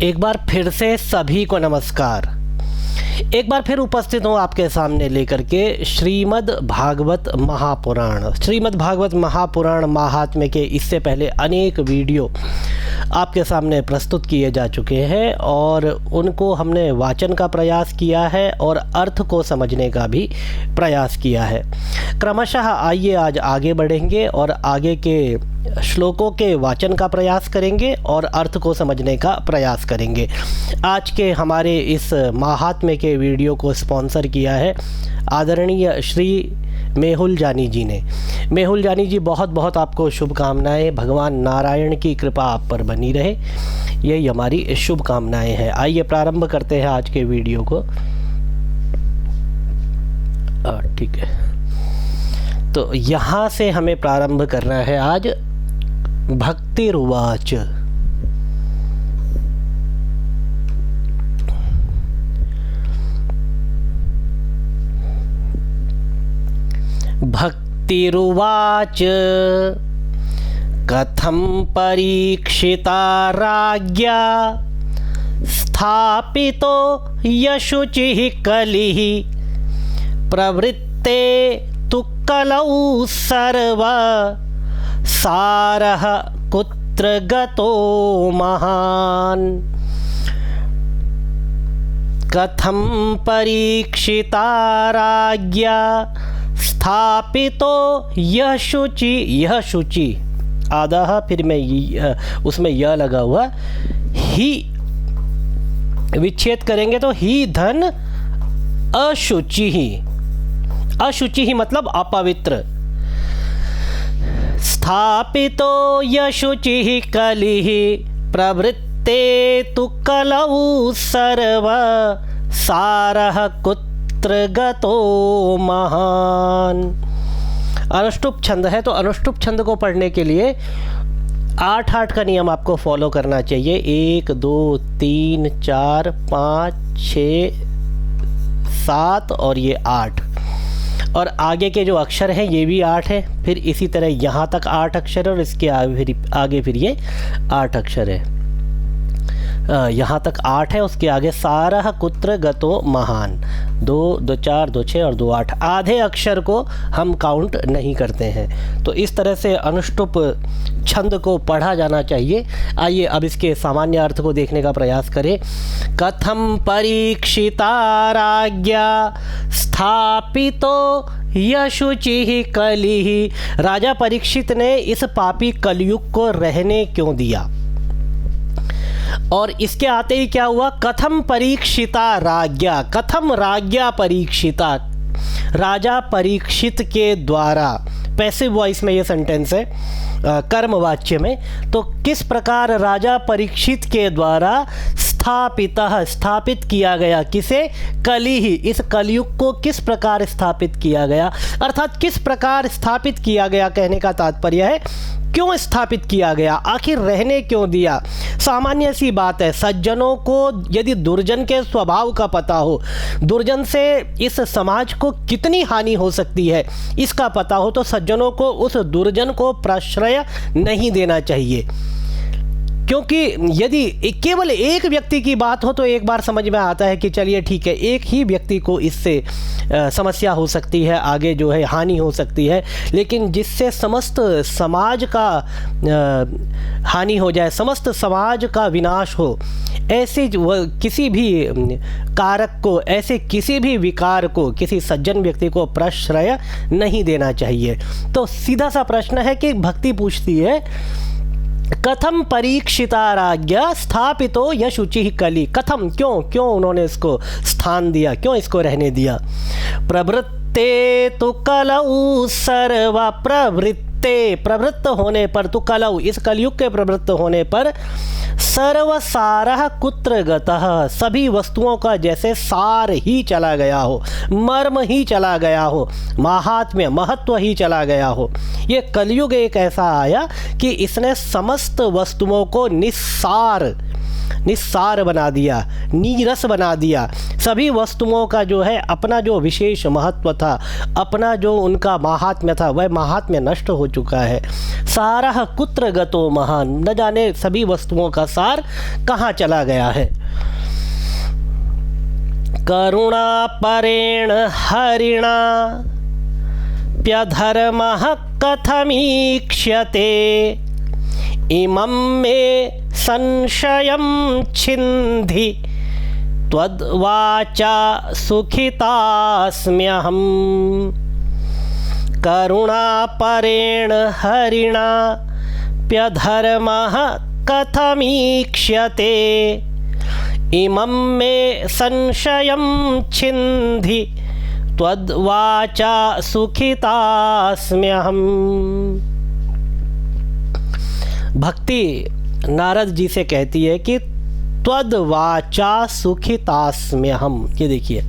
एक बार फिर से सभी को नमस्कार। एक बार फिर उपस्थित हूँ आपके सामने लेकर के श्रीमद् भागवत महापुराण। श्रीमद् भागवत महापुराण महात्म्य के इससे पहले अनेक वीडियो आपके सामने प्रस्तुत किए जा चुके हैं और उनको हमने वाचन का प्रयास किया है और अर्थ को समझने का भी प्रयास किया है। क्रमशः आइए आज आगे बढ़ेंगे और आगे के श्लोकों के वाचन का प्रयास करेंगे और अर्थ को समझने का प्रयास करेंगे। आज के हमारे इस महात्म्य के वीडियो को स्पॉन्सर किया है आदरणीय श्री मेहुल जानी जी ने। मेहुल जानी जी, बहुत बहुत आपको शुभकामनाएं। भगवान नारायण की कृपा आप पर बनी रहे, यही हमारी शुभकामनाएं हैं। आइए प्रारंभ करते हैं आज के वीडियो को। ठीक है, तो यहाँ से हमें प्रारंभ करना है आज भक्तिरुवाच। भक्तिरुवाच कथं परीक्षिता राज्ञा स्थापितो यशुचिः कलिः प्रवृत्ते तु कलौ सर्व सारः कुत्र गतो महान्। कथं परीक्षिता राज्ञा स्थापितो यह शुचि आधा है, फिर मैं उसमें यह लगा हुआ ही विच्छेद करेंगे तो ही धन अशुचि ही मतलब अपवित्र। स्थापितो यशुचि कलिः प्रवृत्ते तु कलौ सर्व सारः कुत्र गतो महान्। अनुष्टुप छंद है, तो अनुष्टुप छंद को पढ़ने के लिए 8-8 का नियम आपको फॉलो करना चाहिए। 1 2 3 4 5 6 7 और ये 8, और आगे के जो अक्षर हैं ये भी 8 है। फिर इसी तरह यहाँ तक 8 अक्षर और इसके आगे फिर ये 8 अक्षर है। यहाँ तक 8 है, उसके आगे सारः कुत्र गतो महान्। 2 2 4 2 6 और 2 8, आधे अक्षर को हम काउंट नहीं करते हैं। तो इस तरह से अनुष्टुप छंद को पढ़ा जाना चाहिए। आइए अब इसके सामान्य अर्थ को देखने का प्रयास करें। कथं परीक्षिता राज्ञा स्थापितो यशुचिः कलिः। राजा परीक्षित ने इस पापी कलयुग को रहने क्यों दिया? और इसके आते ही क्या हुआ? कथम परीक्षिता राज्ञा। कथम राज्ञा परीक्षिता, राजा परीक्षित के द्वारा। पैसिव वॉइस में ये सेंटेंस है, कर्म वाच्य में। तो किस प्रकार राजा परीक्षित के द्वारा स्थापित किया गया? किसे? कलि ही, इस कलयुग को किस प्रकार स्थापित किया गया, अर्थात किस प्रकार स्थापित किया गया कहने का तात्पर्य है क्यों स्थापित किया गया, आखिर रहने क्यों दिया। सामान्य सी बात है, सज्जनों को यदि दुर्जन के स्वभाव का पता हो, दुर्जन से इस समाज को कितनी हानि हो सकती है इसका पता हो, तो सज्जनों को उस दुर्जन को प्रश्रय नहीं देना चाहिए। क्योंकि यदि केवल एक व्यक्ति की बात हो तो एक बार समझ में आता है कि चलिए ठीक है, एक ही व्यक्ति को इससे समस्या हो सकती है, आगे जो है हानि हो सकती है। लेकिन जिससे समस्त समाज का हानि हो जाए, समस्त समाज का विनाश हो, ऐसे किसी भी कारक को, ऐसे किसी भी विकार को किसी सज्जन व्यक्ति को प्रश्रय नहीं देना चाहिए। तो सीधा सा प्रश्न है कि भक्ति पूछती है कथम परीक्षिता राज्ञा स्थापितो यशुचिः कलि। कथम, क्यों उन्होंने इसको स्थान दिया, क्यों इसको रहने दिया? प्रवृत्ते तु कलौ सर्व, प्रवृत्त होने पर, तु कलौ, इस कलयुग के प्रवृत्त होने पर, सर्वसारः कुत्र गतः, सभी वस्तुओं का जैसे सार ही चला गया हो, मर्म ही चला गया हो, महात्म्य महत्व ही चला गया हो। ये कलयुग एक ऐसा आया कि इसने समस्त वस्तुओं को निस्सार निस्सार बना दिया, नीरस बना दिया। सभी वस्तुओं का जो है अपना जो विशेष महत्व था, अपना जो उनका माहात्म्य था, वह माहात्म्य नष्ट हो चुका है। सारः कुत्र गतो महान, न जाने सभी वस्तुओं का सार कहाँ चला गया है। करुणा परेण हरिणा प्यधर्मः कथमीक्ष्यते इमं मे संशयं छिन्धि त्वद्वाचा सुखितास्म्यहम्। करुणापरेण हरिणा प्यधर्मः कथमीक्ष्यते इमं मे संशयं छिन्धि त्वद्वाचा सुखितास्म्यहम्। भक्ति नारद जी से कहती है कि त्वद्वाचा सुखितास्म्यहम्। ये देखिए,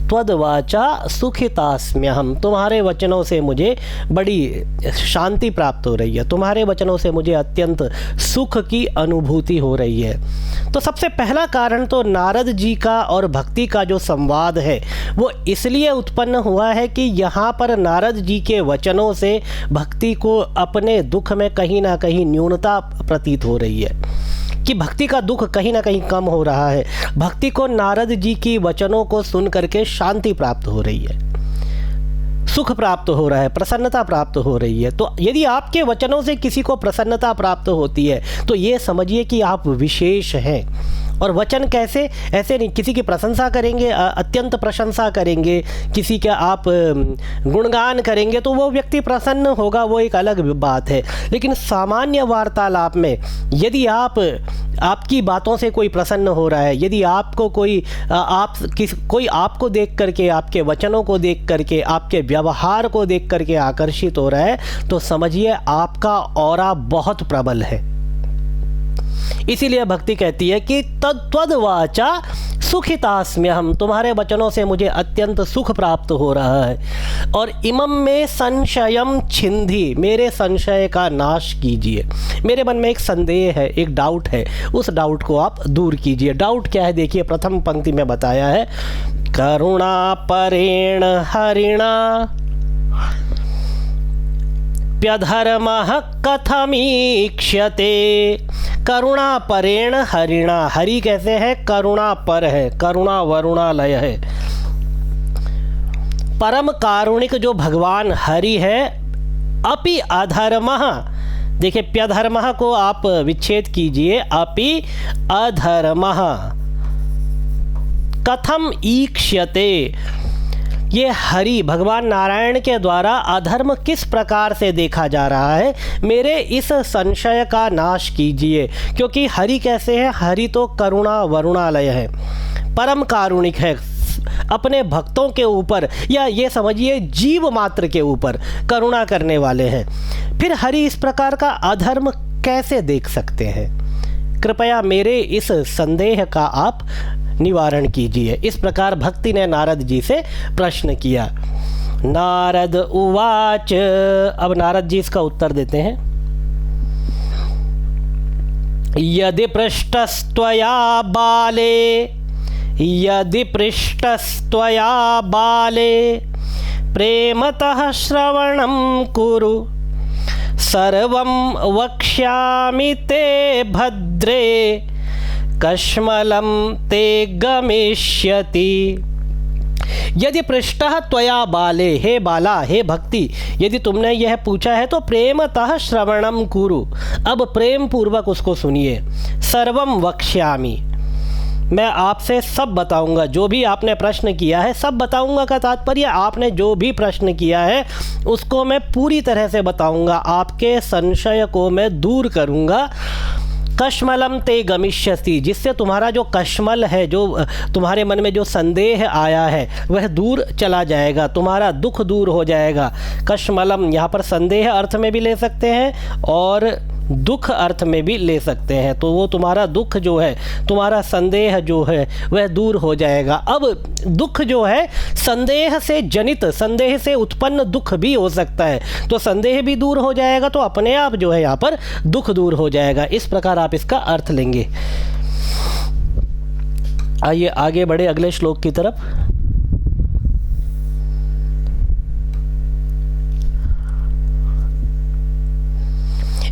त्वद्वाचा सुखितास्म्यहम्, तुम्हारे वचनों से मुझे बड़ी शांति प्राप्त हो रही है, तुम्हारे वचनों से मुझे अत्यंत सुख की अनुभूति हो रही है। तो सबसे पहला कारण तो नारद जी का और भक्ति का जो संवाद है वो इसलिए उत्पन्न हुआ है कि यहाँ पर नारद जी के वचनों से भक्ति को अपने दुख में कहीं ना कहीं न्यूनता प्रतीत हो रही है, कि भक्ति का दुख कहीं ना कहीं कम हो रहा है। भक्ति को नारद जी की वचनों को सुन करके शांति प्राप्त हो रही है, सुख प्राप्त हो रहा है, प्रसन्नता प्राप्त हो रही है। तो यदि आपके वचनों से किसी को प्रसन्नता प्राप्त होती है तो ये समझिए कि आप विशेष हैं। और वचन कैसे, ऐसे नहीं, किसी की प्रशंसा करेंगे, अत्यंत प्रशंसा करेंगे, किसी का आप गुणगान करेंगे तो वो व्यक्ति प्रसन्न होगा, वो एक अलग बात है। लेकिन सामान्य वार्तालाप में यदि आपकी बातों से कोई प्रसन्न हो रहा है, यदि आपको कोई आपको देख करके, आपके वचनों को देख करके, आपके व्यवहार को देख करके आकर्षित हो रहा है, तो समझिए आपका ऑरा बहुत प्रबल है। इसीलिए भक्ति कहती है कि त्वद्वाचा सुखितास्म्यहम्, तुम्हारे वचनों से मुझे अत्यंत सुख प्राप्त हो रहा है। और इमं में संशयम छिन्धि, मेरे संशय का नाश कीजिए। मेरे मन में एक संदेह है, एक डाउट है, उस डाउट को आप दूर कीजिए। डाउट क्या है देखिए, प्रथम पंक्ति में बताया है, करुणा परेण हरिणा प्यधर्मः कथमीक्ष्यते। करुणा परेण हरिणा, हरि कैसे है, करुणा पर है, करुणा वरुणालय है। परम कारुणिक जो भगवान हरि है, अपि अधर्मः, देखिए प्यधर्मः को आप विच्छेद कीजिए, अपि अधर्मः कथम ईक्ष्यते, ये हरि भगवान नारायण के द्वारा अधर्म किस प्रकार से देखा जा रहा है, मेरे इस संशय का नाश कीजिए। क्योंकि हरि कैसे है, हरि तो करुणा वरुणालय है, परम कारुणिक है, अपने भक्तों के ऊपर या ये समझिए जीव मात्र के ऊपर करुणा करने वाले हैं। फिर हरि इस प्रकार का अधर्म कैसे देख सकते हैं? कृपया मेरे इस संदेह का आप निवारण कीजिए। इस प्रकार भक्ति ने नारद जी से प्रश्न किया। नारद उवाच, अब नारद जी इसका उत्तर देते हैं। यदि पृष्टस्त्वया बाले, यदि पृष्टस्त्वया बाले प्रेमतः श्रवणं कुरु, सर्वं वक्ष्यामि ते भद्रे, कश्मलं ते गमिष्यति। यदि पृष्ठः त्वया बाले, हे बाला, हे भक्ति, यदि तुमने यह पूछा है तो प्रेमतः श्रवणं कुरु, अब प्रेम पूर्वक उसको सुनिए। सर्वं वक्ष्यामि, मैं आपसे सब बताऊंगा, जो भी आपने प्रश्न किया है सब बताऊंगा का तात्पर्य आपने जो भी प्रश्न किया है उसको मैं पूरी तरह से बताऊंगा, आपके संशय को मैं दूर करूंगा। कश्मलम ते गमिष्यति, जिससे तुम्हारा जो कश्मल है, जो तुम्हारे मन में जो संदेह आया है वह दूर चला जाएगा, तुम्हारा दुख दूर हो जाएगा। कश्मलम यहाँ पर संदेह अर्थ में भी ले सकते हैं और दुख अर्थ में भी ले सकते हैं। तो वो तुम्हारा दुख जो है, तुम्हारा संदेह जो है वह दूर हो जाएगा। अब दुख जो है संदेह से जनित, संदेह से उत्पन्न दुख भी हो सकता है, तो संदेह भी दूर हो जाएगा, तो अपने आप जो है यहाँ पर दुख दूर हो जाएगा। इस प्रकार आप इसका अर्थ लेंगे। आइए आगे बढ़े अगले श्लोक की तरफ।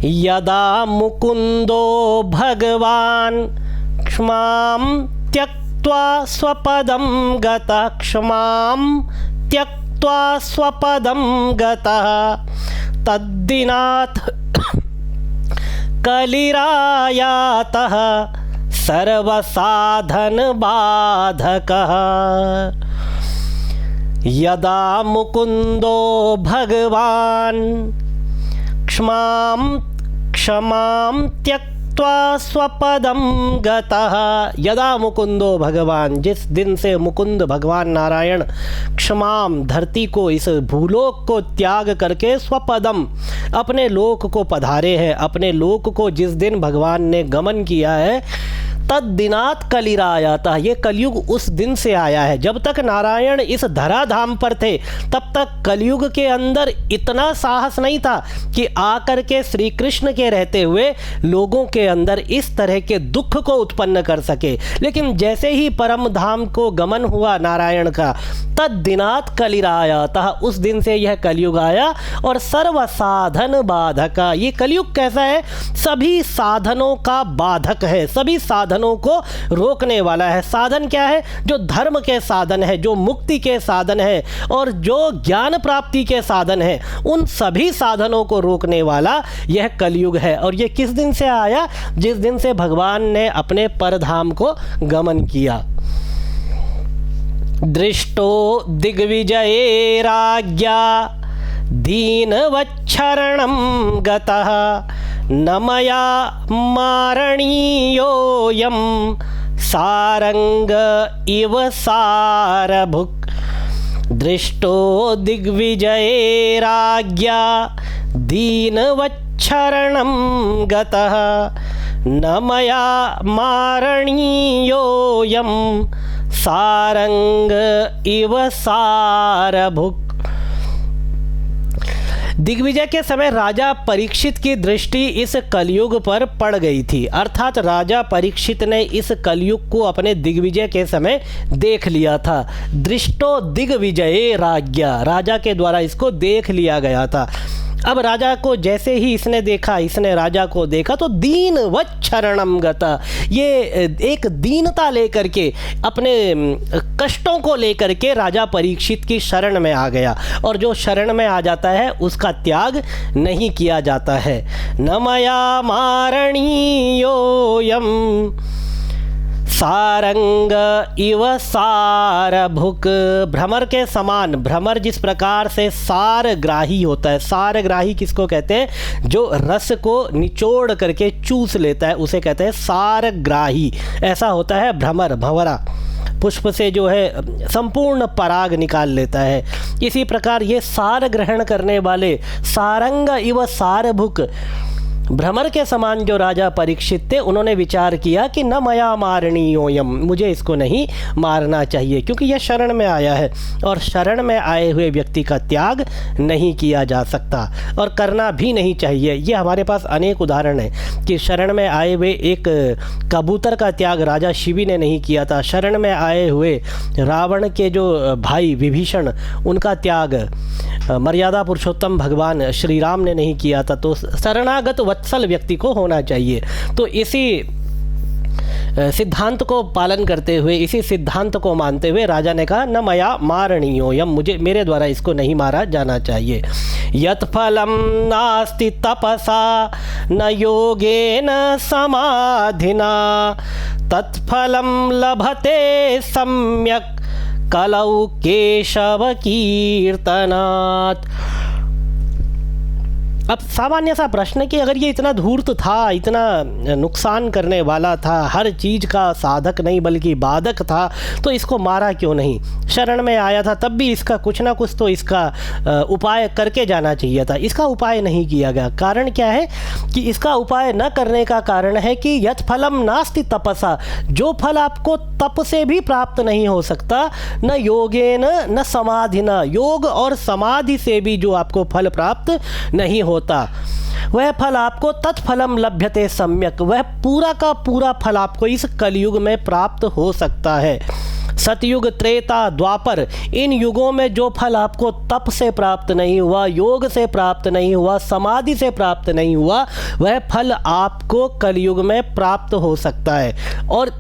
यदा मुकुंदो भगवान क्षमां त्यक्त्वा स्वपदं गतः, क्षमां त्यक्त्वा स्वपदं गतः, तद्दिनाथ कलिरायातः सर्वसाधन बाधकः। यदा मुकुंदो भगवान क्षमां त्यक्त्वा स्वपदं गतः। यदा मुकुंदो भगवान, जिस दिन से मुकुंद भगवान नारायण क्षमाम, धरती को, इस भूलोक को त्याग करके स्वपदम, अपने लोक को पधारे हैं, अपने लोक को जिस दिन भगवान ने गमन किया है, तद्दिनात कलिरायाता, ये कलयुग उस दिन से आया है। जब तक नारायण इस धराधाम पर थे तब तक कलयुग के अंदर इतना साहस नहीं था कि आकर के श्री कृष्ण के रहते हुए लोगों के अंदर इस तरह के दुख को उत्पन्न कर सके। लेकिन जैसे ही परम धाम को गमन हुआ नारायण का, तद्दिनात कलिरायाता, उस दिन से यह कलयुग आया। और सर्व साधन बाधक, ये कलयुग कैसा है? सभी साधनों का बाधक है, सभी साधनों को रोकने वाला है। साधन क्या है? जो धर्म के साधन है, जो मुक्ति के साधन है और जो ज्ञान प्राप्ति के साधन है, उन सभी साधनों को रोकने वाला यह कलयुग है। और ये किस दिन से आया? जिस दिन से भगवान ने अपने परधाम को गमन किया। दृष्टो दिग्विजये राज्ञा दीनवच्छरणं गतः, न मया मारणीयोऽयं सारंग इव सारभुक्। दृष्टो दिग्विजये राज्ञा दीनवच्छरणं गतः, न मया मारणीयोऽयं सारंग इव सारभुक्। दिग्विजय के समय राजा परीक्षित की दृष्टि इस कलयुग पर पड़ गई थी, अर्थात राजा परीक्षित ने इस कलयुग को अपने दिग्विजय के समय देख लिया था। दृष्टो दिग्विजये राज्ञा, राजा के द्वारा इसको देख लिया गया था। अब राजा को जैसे ही इसने देखा, इसने राजा को देखा तो दीनवच्छरणं गता, ये एक दीनता लेकर के, अपने कष्टों को लेकर के राजा परीक्षित की शरण में आ गया। और जो शरण में आ जाता है उसका त्याग नहीं किया जाता है। न मया मारणीयोऽयं सारंग इव सारभुक। भ्रमर के समान, भ्रमर जिस प्रकार से सारग्राही होता है, सारग्राही किसको कहते हैं? जो रस को निचोड़ करके चूस लेता है उसे कहते हैं सारग्राही। ऐसा होता है भ्रमर, भंवरा पुष्प से जो है संपूर्ण पराग निकाल लेता है। इसी प्रकार ये सार ग्रहण करने वाले सारंग इव सारभुक, भ्रमर के समान जो राजा परीक्षित थे, उन्होंने विचार किया कि न मया मारणीयोऽयं, मुझे इसको नहीं मारना चाहिए, क्योंकि यह शरण में आया है और शरण में आए हुए व्यक्ति का त्याग नहीं किया जा सकता और करना भी नहीं चाहिए। ये हमारे पास अनेक उदाहरण हैं कि शरण में आए हुए एक कबूतर का त्याग राजा शिवी ने नहीं किया था, शरण में आए हुए रावण के जो भाई विभीषण, उनका त्याग मर्यादा पुरुषोत्तम भगवान श्री राम ने नहीं किया था। तो शरणागत वत्सल व्यक्ति को होना चाहिए। तो इसी सिद्धांत को पालन करते हुए, इसी सिद्धांत को मानते हुए राजा ने कहा न मया मारणीयोऽयं, मुझे, मेरे द्वारा इसको नहीं मारा जाना चाहिए। यत् फलं नास्ति तपसा न योगेन समाधिना तत्फलं लभते सम्यक् कलौ केशव कीर्तनात्। अब सामान्य सा प्रश्न कि अगर ये इतना धूर्त था, इतना नुकसान करने वाला था, हर चीज़ का साधक नहीं बल्कि बाधक था, तो इसको मारा क्यों नहीं? शरण में आया था तब भी इसका कुछ ना कुछ तो इसका उपाय करके जाना चाहिए था। इसका उपाय नहीं किया गया। कारण क्या है कि इसका उपाय न करने का कारण है कि यत् फलम नास्ति तपसा, जो फल आपको तप से भी प्राप्त नहीं हो सकता, न योगेन न समाधिना, योग और समाधि से भी जो आपको फल प्राप्त नहीं हो होता, वह फल आपको तत्फलम लभ्यते सम्यक, वह पूरा का पूरा फल आपको इस कलयुग में प्राप्त हो सकता है। सतयुग, त्रेता, द्वापर, इन युगों में जो फल आपको तप से प्राप्त नहीं हुआ, योग से प्राप्त नहीं हुआ, समाधि से प्राप्त नहीं हुआ, वह फल आपको कलयुग में प्राप्त हो सकता है। और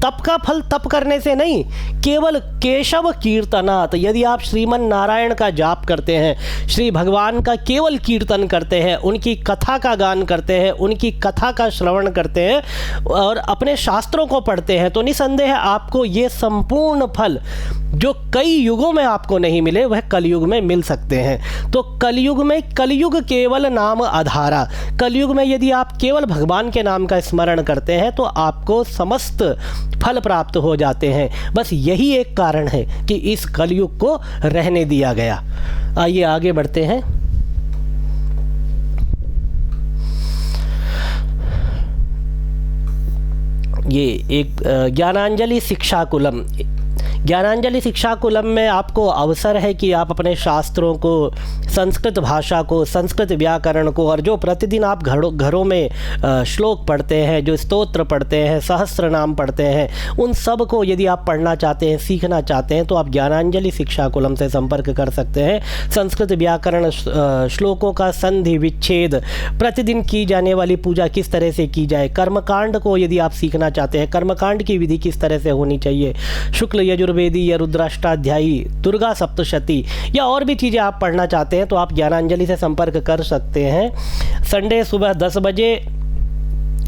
तप का फल तप करने से नहीं, केवल केशव कीर्तनात्, यदि आप श्रीमन नारायण का जाप करते हैं, श्री भगवान का केवल कीर्तन करते हैं, उनकी कथा का गान करते हैं, उनकी कथा का श्रवण करते हैं और अपने शास्त्रों को पढ़ते हैं, तो निसंदेह आपको ये संपूर्ण फल जो कई युगों में आपको नहीं मिले, वह कलयुग में मिल सकते हैं। तो कलयुग में, कलयुग केवल नाम आधारा, कलयुग में यदि आप केवल भगवान के नाम का स्मरण करते हैं तो आपको समस्त फल प्राप्त हो जाते हैं। बस यही एक कारण है कि इस कलयुग को रहने दिया गया। आइए आगे बढ़ते हैं। ये एक ज्ञानांजलि शिक्षाकुलम, ज्ञानांजलि शिक्षाकुलम में आपको अवसर है कि आप अपने शास्त्रों को, संस्कृत भाषा को, संस्कृत व्याकरण को, और जो प्रतिदिन आप घरों में श्लोक पढ़ते हैं, जो स्तोत्र पढ़ते हैं, सहस्त्र नाम पढ़ते हैं, उन सब को यदि आप पढ़ना चाहते हैं, सीखना चाहते हैं, तो आप ज्ञानांजलि शिक्षाकुलम से संपर्क कर सकते हैं। संस्कृत व्याकरण श्लोकों का संधि विच्छेद, प्रतिदिन की जाने वाली पूजा किस तरह से की जाए, कर्मकांड को यदि आप सीखना चाहते हैं, कर्मकांड की विधि किस तरह से होनी चाहिए, शुक्ल यजुर्वेदी या रुद्राष्टाध्यायी, दुर्गा सप्तशती, या और भी चीज़ें आप पढ़ना चाहते हैं तो आप ज्ञानांजलि से संपर्क कर सकते हैं। संडे सुबह 10 बजे,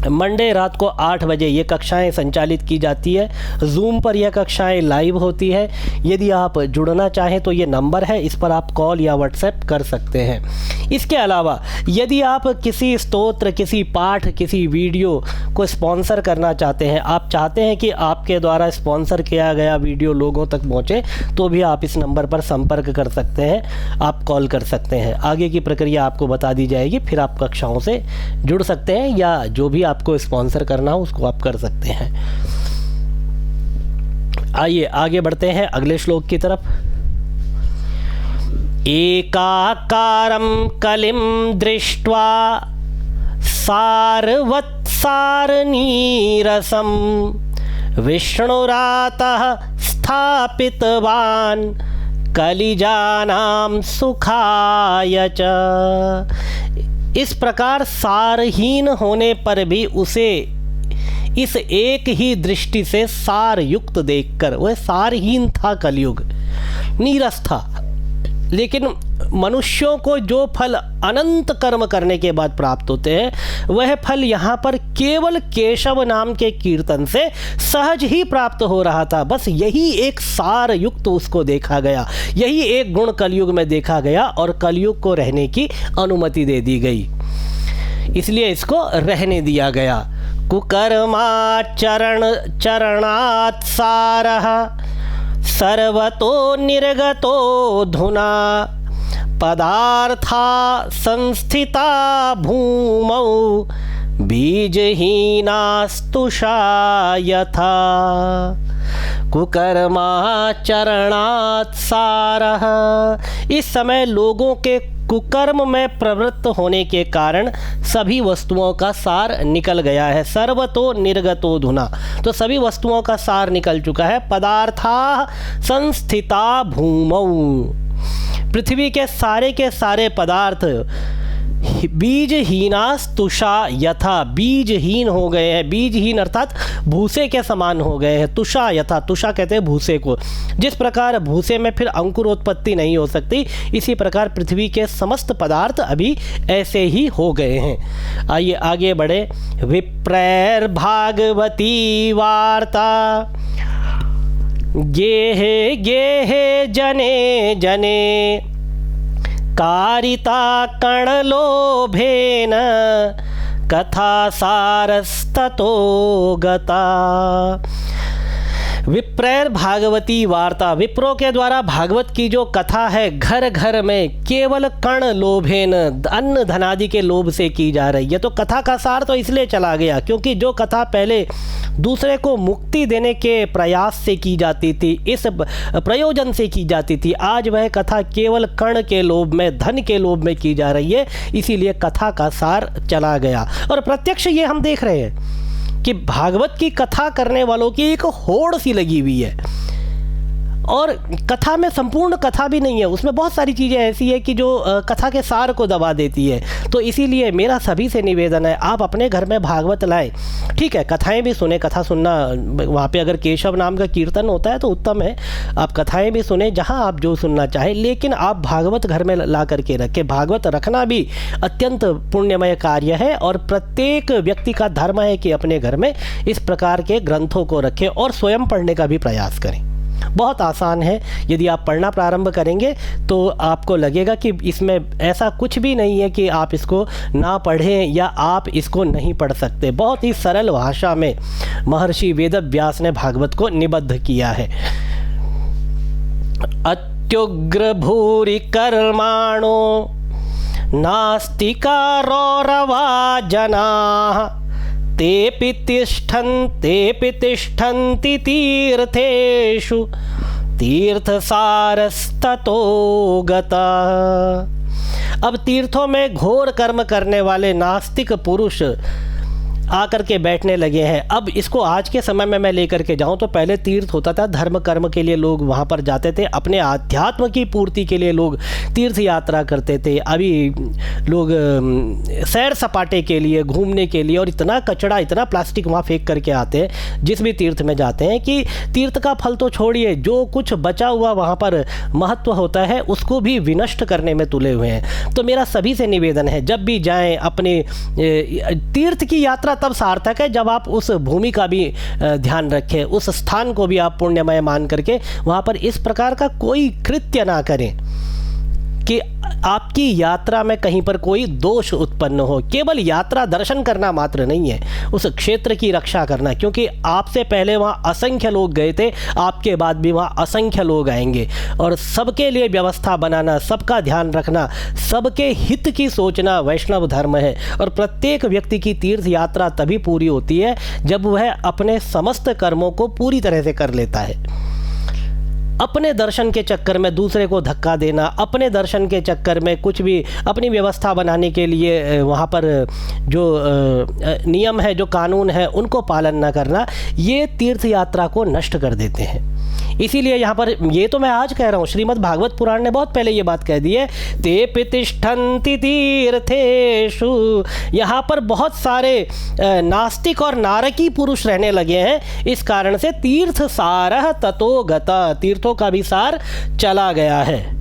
मंडे रात को 8 बजे ये कक्षाएं संचालित की जाती है। जूम पर यह कक्षाएं लाइव होती है। यदि आप जुड़ना चाहें तो ये नंबर है, इस पर आप कॉल या व्हाट्सएप कर सकते हैं। इसके अलावा यदि आप किसी स्तोत्र, किसी पाठ, किसी वीडियो को स्पॉन्सर करना चाहते हैं, आप चाहते हैं कि आपके द्वारा स्पॉन्सर किया गया वीडियो लोगों तक पहुँचे, तो भी आप इस नंबर पर संपर्क कर सकते हैं, आप कॉल कर सकते हैं। आगे की प्रक्रिया आपको बता दी जाएगी, फिर आप कक्षाओं से जुड़ सकते हैं या जो भी आपको स्पॉन्सर करना हो उसको आप कर सकते हैं। आइए आगे बढ़ते हैं अगले श्लोक की तरफ। एकाकारं कलिं दृष्ट्वा सारवत्सारनीरसं विष्णुरातः स्थापितवान् कलिजानां सुखाय च। इस प्रकार सारहीन होने पर भी उसे इस एक ही दृष्टि से सार युक्त देखकर, वह सारहीन था, कलयुग नीरस था, लेकिन मनुष्यों को जो फल अनंत कर्म करने के बाद प्राप्त होते हैं, वह फल यहाँ पर केवल केशव नाम के कीर्तन से सहज ही प्राप्त हो रहा था। बस यही एक सार युक्त उसको देखा गया, यही एक गुण कलयुग में देखा गया और कलयुग को रहने की अनुमति दे दी गई, इसलिए इसको रहने दिया गया। कुकर्माचरणात् सारः सर्वतो निर्गतो धुना पदार्था संस्थिता भूमौ बीजहीनास्तुषा यथा। कुकर्माचरणात् सारः, इस समय लोगों के कुकर्म में प्रवृत्त होने के कारण सभी वस्तुओं का सार निकल गया है। सर्वतो निर्गतो धुना, तो सभी वस्तुओं का सार निकल चुका है। पदार्था संस्थिता भूमौ, पृथ्वी के सारे पदार्थ बीजहीनास्तुषा यथा, बीजहीन हो गए हैं। बीजहीन अर्थात भूसे के समान हो गए हैं। तुषा यथा, तुषा कहते हैं भूसे को। जिस प्रकार भूसे में फिर अंकुरोत्पत्ति नहीं हो सकती, इसी प्रकार पृथ्वी के समस्त पदार्थ अभी ऐसे ही हो गए हैं। आइए आगे बढ़े। विप्रैर्भागवती वार्ता गेहे गेहे जने जने कारिता कणलोभेन कथा सारस्ततो गता। विप्रैर भागवती वार्ता, विप्रों के द्वारा भागवत की जो कथा है घर घर में केवल कण लोभेन, अन्न धनादि के लोभ से की जा रही है। तो कथा का सार तो इसलिए चला गया क्योंकि जो कथा पहले दूसरे को मुक्ति देने के प्रयास से की जाती थी, इस प्रयोजन से की जाती थी, आज वह कथा केवल कण के लोभ में, धन के लोभ में की जा रही है। इसीलिए कथा का सार चला गया। और प्रत्यक्ष ये हम देख रहे हैं कि भागवत की कथा करने वालों की एक होड़ सी लगी हुई है। और कथा में संपूर्ण कथा भी नहीं है, उसमें बहुत सारी चीज़ें ऐसी है कि जो कथा के सार को दबा देती है। तो इसीलिए मेरा सभी से निवेदन है, आप अपने घर में भागवत लाएं। ठीक है, कथाएं भी सुने, कथा सुनना वहाँ पे अगर केशव नाम का कीर्तन होता है तो उत्तम है, आप कथाएं भी सुने जहाँ आप जो सुनना चाहें, लेकिन आप भागवत घर में ला करके रखें। भागवत रखना भी अत्यंत पुण्यमय कार्य है और प्रत्येक व्यक्ति का धर्म है कि अपने घर में इस प्रकार के ग्रंथों को रखें और स्वयं पढ़ने का भी प्रयास करें। बहुत आसान है, यदि आप पढ़ना प्रारंभ करेंगे तो आपको लगेगा कि इसमें ऐसा कुछ भी नहीं है कि आप इसको ना पढ़ें या आप इसको नहीं पढ़ सकते। बहुत ही सरल भाषा में महर्षि वेदव्यास ने भागवत को निबद्ध किया है। अत्युग्र भूरि कर्माणो नास्तिका रौरवा जनाः तेऽपि तिष्ठन्ति तीर्थेषु तीर्थसारस्ततो गतः। अब तीर्थों में घोर कर्म करने वाले नास्तिक पुरुष आकर के बैठने लगे हैं। अब इसको आज के समय में मैं लेकर के जाऊं तो पहले तीर्थ होता था, धर्म कर्म के लिए लोग वहां पर जाते थे, अपने आध्यात्म की पूर्ति के लिए लोग तीर्थ यात्रा करते थे। अभी लोग सैर सपाटे के लिए, घूमने के लिए, और इतना कचरा, इतना प्लास्टिक वहाँ फेंक करके आते हैं जिस भी तीर्थ में जाते हैं कि तीर्थ का फल तो छोड़िए, जो कुछ बचा हुआ वहाँ पर महत्व होता है उसको भी विनष्ट करने में तुले हुए हैं। तो मेरा सभी से निवेदन है, जब भी जाएं अपने तीर्थ की यात्रा तब सार्थक है जब आप उस भूमि का भी ध्यान रखें, उस स्थान को भी आप पुण्यमय मान करके वहाँ पर इस प्रकार का कोई कृत्य ना करें कि आपकी यात्रा में कहीं पर कोई दोष उत्पन्न हो। केवल यात्रा दर्शन करना मात्र नहीं है, उस क्षेत्र की रक्षा करना, क्योंकि आपसे पहले वहाँ असंख्य लोग गए थे, आपके बाद भी वहाँ असंख्य लोग आएंगे। और सबके लिए व्यवस्था बनाना, सबका ध्यान रखना, सबके हित की सोचना वैष्णव धर्म है। और प्रत्येक व्यक्ति की तीर्थ यात्रा तभी पूरी होती है जब वह अपने समस्त कर्मों को पूरी तरह से कर लेता है। अपने दर्शन के चक्कर में दूसरे को धक्का देना, अपने दर्शन के चक्कर में कुछ भी अपनी व्यवस्था बनाने के लिए वहाँ पर जो नियम है, जो कानून है, उनको पालन न करना, ये तीर्थ यात्रा को नष्ट कर देते हैं। इसीलिए यहाँ पर, ये तो मैं आज कह रहा हूँ, श्रीमद् भागवत पुराण ने बहुत पहले ये बात कह दी है, तेऽपि तिष्ठन्ति तीर्थेषु। यहाँ पर बहुत सारे नास्तिक और नारकी पुरुष रहने लगे हैं, इस कारण से तीर्थ सारः ततो गतः, तीर्थों का भी सार चला गया है।